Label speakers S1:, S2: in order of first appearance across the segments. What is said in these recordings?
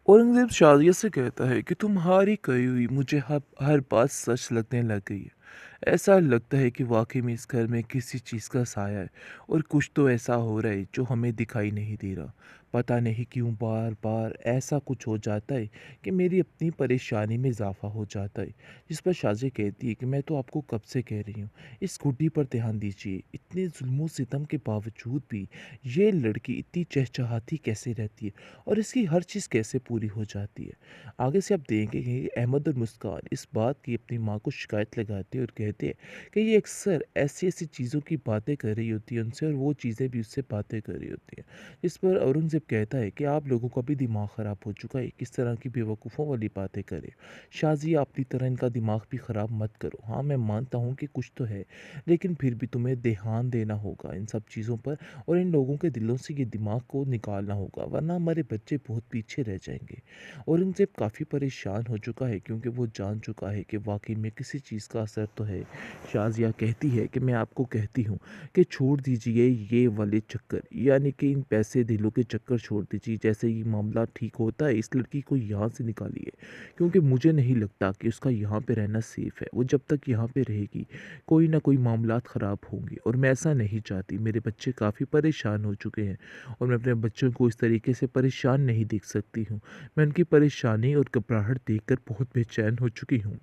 S1: औरंगज़ेब शादिया से कहता है कि तुम्हारी कही हुई मुझे हर हर बात सच लगने लग गई है। ऐसा लगता है कि वाकई में इस घर में किसी चीज़ का साया है और कुछ तो ऐसा हो रहा है जो हमें दिखाई नहीं दे रहा। पता नहीं क्यों बार बार ऐसा कुछ हो जाता है कि मेरी अपनी परेशानी में इजाफा हो जाता है। जिस पर शाज़िया कहती है कि मैं तो आपको कब से कह रही हूँ, इस गुड्डी पर ध्यान दीजिए। इतने जुल्मों सितम के बावजूद भी ये लड़की इतनी चहचहाती कैसे रहती है और इसकी हर चीज़ कैसे पूरी हो जाती है। आगे से आप देखेंगे कि अहमद और मुस्कान इस बात की अपनी माँ को शिकायत लगाते हैं और कहते हैं कि ये अक्सर ऐसी-ऐसी चीज़ों की बातें कर रही होती है उनसे और वो चीज़ें भी उससे बातें कर रही होती हैं। इस पर औरंगज़ेब कहता है कि आप लोगों का भी दिमाग ख़राब हो चुका है, किस तरह की बेवकूफ़ों वाली बातें करें। शाज़िया अपनी तरह इनका दिमाग भी ख़राब मत करो। हाँ, मैं मानता हूँ कि कुछ तो है, लेकिन फिर भी तुम्हें ध्यान देना होगा इन सब चीज़ों पर और इन लोगों के दिलों से ये दिमाग को निकालना होगा, वरना हमारे बच्चे बहुत पीछे रह जाएंगे। औरंगज़ेब काफ़ी परेशान हो चुका है क्योंकि वो जान चुका है कि वाकई में किसी चीज़ का असर तो है। शाज़िया कहती है कि मैं आपको कहती हूँ कि छोड़ दीजिए ये वाले चक्कर, यानी कि इन पैसे दिलों के चक्कर छोड़ दीजिए। जैसे ही मामला ठीक होता है इस लड़की को यहाँ से निकालिए, क्योंकि मुझे नहीं लगता कि उसका यहाँ पे रहना सेफ़ है। वो जब तक यहाँ पे रहेगी कोई ना कोई मामलात ख़राब होंगे और मैं ऐसा नहीं चाहती। मेरे बच्चे काफ़ी परेशान हो चुके हैं और मैं अपने बच्चों को इस तरीके से परेशान नहीं देख सकती हूँ। मैं उनकी परेशानी और घबराहट देखकर बहुत बेचैन हो चुकी हूँ।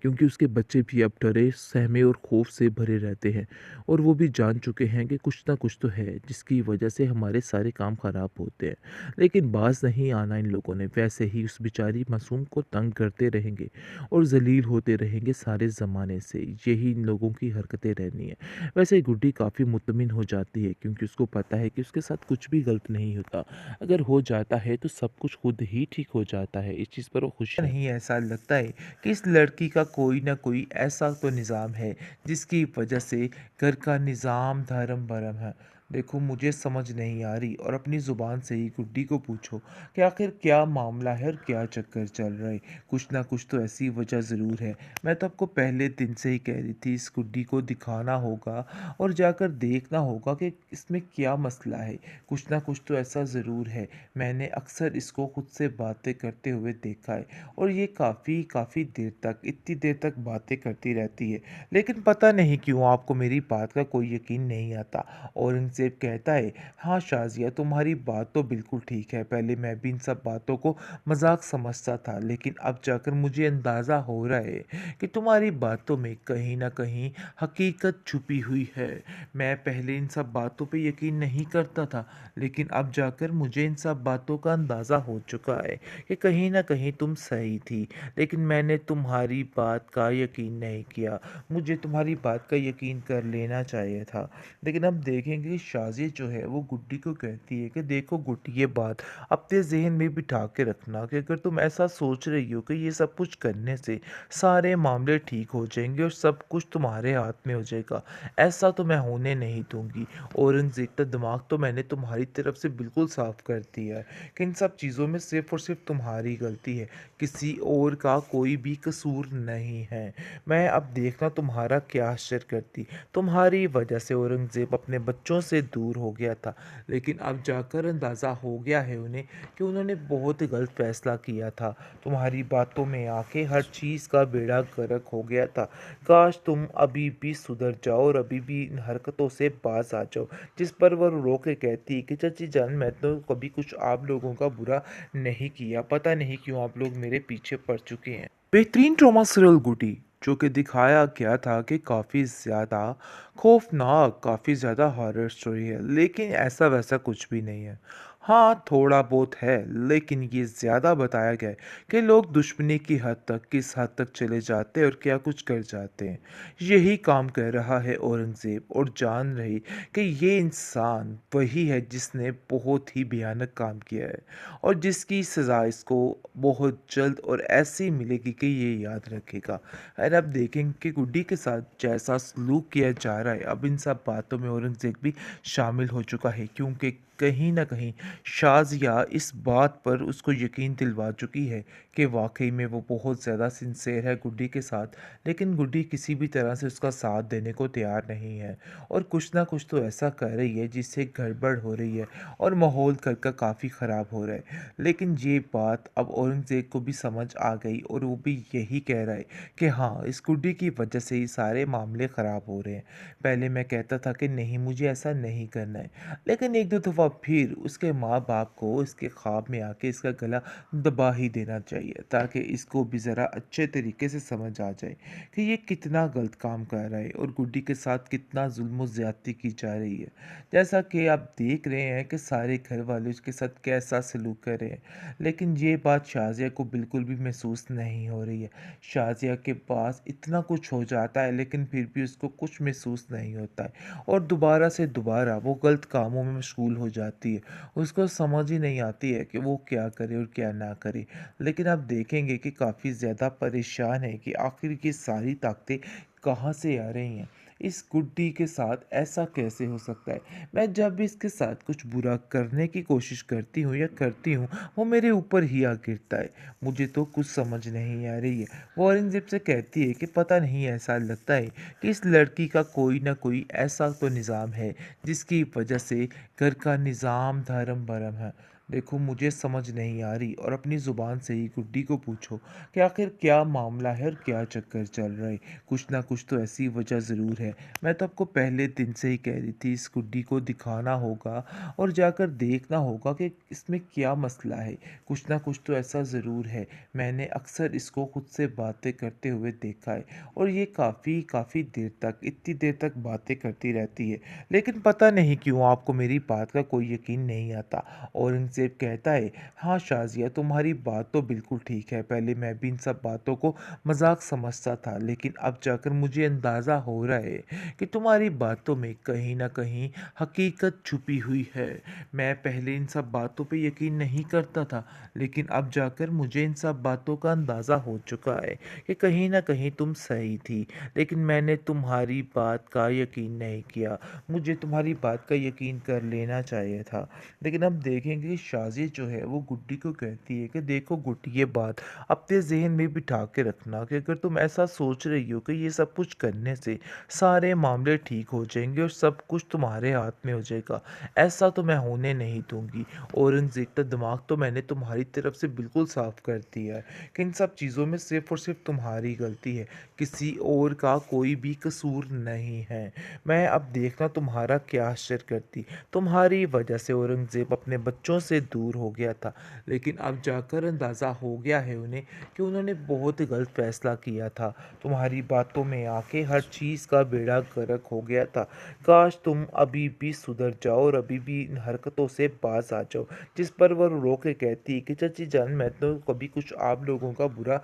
S1: क्योंकि उसके बच्चे भी अब डरे, सहमे और खौफ से भरे रहते हैं और वो भी जान चुके हैं कि कुछ ना कुछ तो है जिसकी वजह से हमारे सारे काम ख़राब होते हैं। लेकिन बाज़ नहीं आना इन लोगों ने, वैसे ही उस बेचारी मासूम को तंग करते रहेंगे और ज़लील होते रहेंगे सारे ज़माने से। यही इन लोगों की हरकतें रहनी है। वैसे गुड्डी काफ़ी मुतमिन हो जाती है क्योंकि उसको पता है कि उसके साथ कुछ भी गलत नहीं होता। अगर हो जाता है तो सब कुछ खुद ही ठीक हो जाता है। इस चीज़ पर वो खुश है। नहीं, ऐसा लगता है कि इस लड़की का कोई ना कोई ऐसा तो निज़ाम है जिसकी वजह से घर का निज़ाम धर्म भरम है। देखो, मुझे समझ नहीं आ रही और अपनी ज़ुबान से ही गुड्डी को पूछो कि आखिर क्या मामला है और क्या चक्कर चल रहा है। कुछ ना कुछ तो ऐसी वजह ज़रूर है। मैं तो आपको पहले दिन से ही कह रही थी इस गुड्डी को दिखाना होगा और जाकर देखना होगा कि इसमें क्या मसला है। कुछ ना कुछ तो ऐसा ज़रूर है। मैंने अक्सर इसको खुद से बातें करते हुए देखा है और ये काफ़ी काफ़ी देर तक, इतनी देर तक बातें करती रहती है। लेकिन पता नहीं क्यों आपको मेरी बात का कोई यकीन नहीं आता। औरंगज़ेब कहता है, हाँ शाज़िया, तुम्हारी बात तो बिल्कुल ठीक है। पहले मैं भी इन सब बातों को मज़ाक समझता था, लेकिन अब जाकर मुझे अंदाज़ा हो रहा है कि तुम्हारी बातों में कहीं न कहीं हकीकत छुपी हुई है। मैं पहले इन सब बातों पे यकीन नहीं करता था, लेकिन अब जाकर मुझे इन सब बातों का अंदाज़ा हो चुका है कि कहीं न कहीं तुम सही थी, लेकिन मैंने तुम्हारी बात का यकीन नहीं किया। मुझे तुम्हारी बात का यकीन कर लेना चाहिए था। लेकिन अब देखेंगे कि शाज़िया जो है वो गुड्डी को कहती है कि देखो गुड्डी, ये बात अपने ज़हन में बिठा के रखना कि अगर तुम ऐसा सोच रही हो कि ये सब कुछ करने से सारे मामले ठीक हो जाएँगे और सब कुछ तुम्हारे हाथ में हो जाएगा, ऐसा तो मैं होने नहीं दूँगी। औरंगज़ेब का दिमाग तो मैंने तुम्हारी तरफ से बिल्कुल साफ़ कर दिया है कि इन सब चीज़ों में सिर्फ़ और सिर्फ़ तुम्हारी गलती है, किसी और का कोई भी कसूर नहीं है। मैं अब देखना तुम्हारा क्या हश्र करती। तुम्हारी वजह से औरंगज़ेब अपने बच्चों से दूर हो गया था, लेकिन अब जाकर अंदाज़ा हो गया है उन्हें कि उन्होंने बहुत गलत फ़ैसला किया था। तुम्हारी बातों में आके हर चीज़ का बेड़ा गर्क हो गया था। काश तुम अभी भी सुधर जाओ और अभी भी इन हरकतों से बाज़ आ जाओ। जिस पर वो रो के कहती है कि चाची जान, मैं तो कभी कुछ आप लोगों का बुरा नहीं किया, पता नहीं क्यों आप लोग मेरे पीछे पड़ चुके हैं। बेहतरीन ट्रॉमा सीरियल गुडी, जो कि दिखाया गया था कि काफ़ी ज़्यादा खौफनाक, काफ़ी ज़्यादा हॉरर स्टोरी है, लेकिन ऐसा वैसा कुछ भी नहीं है। हाँ, थोड़ा बहुत है, लेकिन ये ज़्यादा बताया गया है कि लोग दुश्मनी की हद तक, किस हद तक चले जाते हैं और क्या कुछ कर जाते हैं। यही काम कर रहा है औरंगज़ेब और जान रही कि ये इंसान वही है जिसने बहुत ही भयानक काम किया है और जिसकी सज़ा इसको बहुत जल्द और ऐसी मिलेगी कि ये याद रखेगा। और अब देखेंगे कि गुड्डी के साथ जैसा सलूक किया जा रहा है, अब इन सब बातों में औरंगज़ेब भी शामिल हो चुका है, क्योंकि कहीं न कहीं शाज़िया इस बात पर उसको यकीन दिलवा चुकी है कि वाक़ई में वो बहुत ज़्यादा सिंसियर है गुड्डी के साथ, लेकिन गुड्डी किसी भी तरह से उसका साथ देने को तैयार नहीं है और कुछ ना कुछ तो ऐसा कर रही है जिससे गड़बड़ हो रही है और माहौल घर का काफ़ी ख़राब हो रहा है। लेकिन ये बात अब औरंगज़ेब को भी समझ आ गई और वो भी यही कह रहा है कि हाँ, इस गुड्डी की वजह से ही सारे मामले ख़राब हो रहे हैं। पहले मैं कहता था कि नहीं, मुझे ऐसा नहीं करना है, लेकिन एक दो दफ़ा फिर उसके माँ-बाप को इसके ख्वाब में आके इसका गला दबा ही देना चाहिए ताकि इसको भी ज़रा अच्छे तरीके से समझ आ जाए कि ये कितना गलत काम कर रहा है और गुड्डी के साथ कितना जुल्म और ज़्यादती की जा रही है। जैसा कि आप देख रहे हैं कि सारे घर वाले उसके साथ कैसा सलूक कर रहे हैं, लेकिन ये बात शाज़िया को बिल्कुल भी महसूस नहीं हो रही है। शाज़िया के पास इतना कुछ हो जाता है लेकिन फिर भी उसको कुछ महसूस नहीं होता है और दोबारा से दोबारा वो गलत कामों में मशगूल हो जाती है। उसको समझ ही नहीं आती है कि वो क्या करे और क्या ना करे। लेकिन आप देखेंगे कि काफ़ी ज़्यादा परेशान है कि आखिर ये सारी ताकतें कहाँ से आ रही हैं। इस गुड्डी के साथ ऐसा कैसे हो सकता है? मैं जब भी इसके साथ कुछ बुरा करने की कोशिश करती हूँ या करती हूँ, वो मेरे ऊपर ही आ गिरता है। मुझे तो कुछ समझ नहीं आ रही है। वो औरंगज़ेब से कहती है कि पता नहीं, ऐसा लगता है कि इस लड़की का कोई ना कोई ऐसा तो निज़ाम है जिसकी वजह से घर का निज़ाम धर्म-भरम है। देखो, मुझे समझ नहीं आ रही और अपनी ज़ुबान से ही गुड्डी को पूछो कि आखिर क्या मामला है और क्या चक्कर चल रहा है। कुछ ना कुछ तो ऐसी वजह ज़रूर है। मैं तो आपको पहले दिन से ही कह रही थी इस गुड्डी को दिखाना होगा और जाकर देखना होगा कि इसमें क्या मसला है। कुछ ना कुछ तो ऐसा ज़रूर है। मैंने अक्सर इसको खुद से बातें करते हुए देखा है और ये काफ़ी काफ़ी देर तक, इतनी देर तक बातें करती रहती है। लेकिन पता नहीं क्यों आपको मेरी बात का कोई यकीन नहीं आता। औरंगज़ेब कहता है, हाँ शाज़िया, तुम्हारी बात तो बिल्कुल ठीक है। पहले मैं भी इन सब बातों को मज़ाक समझता था, लेकिन अब जाकर मुझे अंदाज़ा हो रहा है कि तुम्हारी बातों में कहीं न कहीं हकीकत छुपी हुई है। मैं पहले इन सब बातों पे यकीन नहीं करता था, लेकिन अब जाकर मुझे इन सब बातों का अंदाज़ा हो चुका है कि कहीं न कहीं तुम सही थी, लेकिन मैंने तुम्हारी बात का यकीन नहीं किया। मुझे तुम्हारी बात का यकीन कर लेना चाहिए था। लेकिन अब देखेंगे कि शाज़िया जो है वो गुड्डी को कहती है कि देखो गुड्डी, ये बात अपने ज़हन में बिठा के रखना कि अगर तुम ऐसा सोच रही हो कि ये सब कुछ करने से सारे मामले ठीक हो जाएँगे और सब कुछ तुम्हारे हाथ में हो जाएगा, ऐसा तो मैं होने नहीं दूँगी। औरंगज़ेब का दिमाग तो मैंने तुम्हारी तरफ से बिल्कुल साफ़ कर दिया है कि इन सब चीज़ों में सिर्फ़ और सिर्फ़ तुम्हारी गलती है, किसी और का कोई भी कसूर नहीं है। मैं अब देखना तुम्हारा क्या हश्र करती। तुम्हारी वजह से औरंगज़ेब अपने बच्चों से दूर हो गया था, लेकिन अब जाकर अंदाज़ा हो गया है उन्हें कि उन्होंने बहुत गलत फ़ैसला किया था। तुम्हारी बातों में आके हर चीज़ का बेड़ा गर्क हो गया था। काश तुम अभी भी सुधर जाओ और अभी भी इन हरकतों से बाज़ आ जाओ। जिस पर वह रो के कहती कि चाची जान, मैं तो कभी कुछ आप लोगों का बुरा